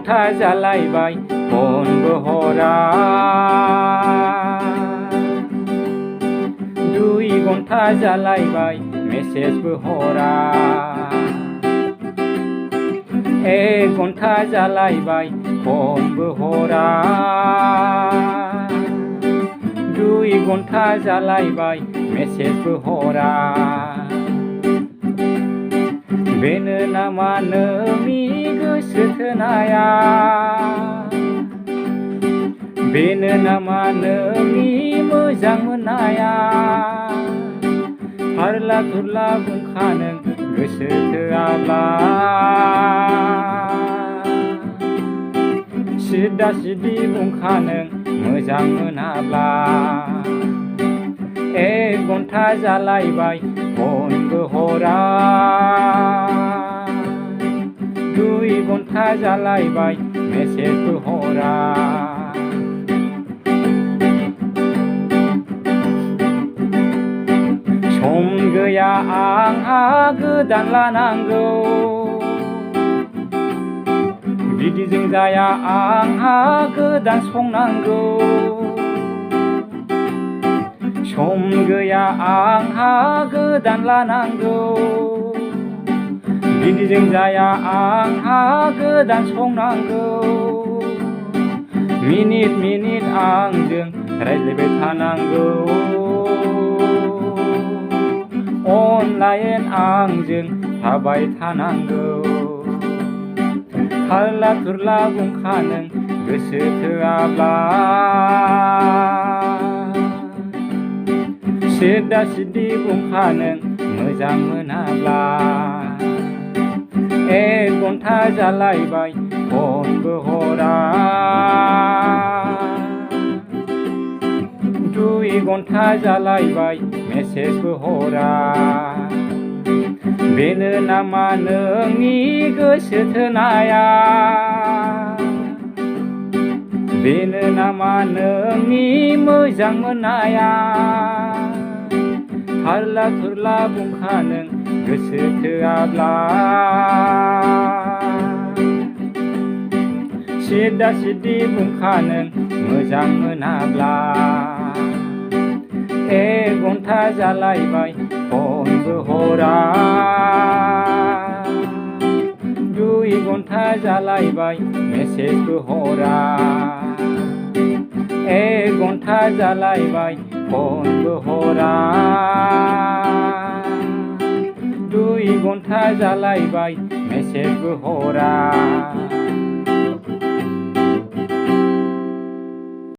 घन्टा जालायबाय फनबो हरा 2 घन्टा जालायबाय मेसेजबो हरा 1 घन्टा जालायबाय फनबो हरा 2 घन्टा जालायबाय मेसेजबो हरा बेनो नामा नोंनि गोसो थोनाया बेनो नामा नोंनि मोजां मोननाया हारला थुरला बुंखा नों गोसो थोआब्ला सिदा सिदि बुंखा नों मोजां मोनाब्ला 1 घन्टा जालायबाय फनबो हरा 2 घन्टा जालायबाय मेसेजबो हरा सम गैया आंहा गोदान लानांगौ बिदिजों जाया आंहा गोदान संनांगौ सम गैया आंहा गोदान लानांगौ बिदिजों जाया आंहा गोदान संनांगौ मिनिट मिनिट आंजों रायज्लायबाय थानांगौ अनलाइन आंजों थाबाय थानांगौ हारला थुरला बुंखा नों गोसो थोआब्ला सिदा सिदि बुंखा नों मोजां मोनाब्ला 1 घन्टा जालायबाय फनबो हरा 2 घन्टा जालायबाय मेसेजबो हरा बेनो नामा नोंनि गोसो थोनाया बेनो नामा नोंनि मोजां मोननाया हारला थुरला बुंखा नों गोसो थोआब्ला सिदा सिदि बुंखा नों मोजां मोनाब्ला 1 घन्टा जालायबाय फनबो हरा 2 घन्टा जालायबाय मेसेजबो हरा 1 घन्टा जालायबाय फनबो हरा 2 घन्टा जालायबाय मेसेजबो हरा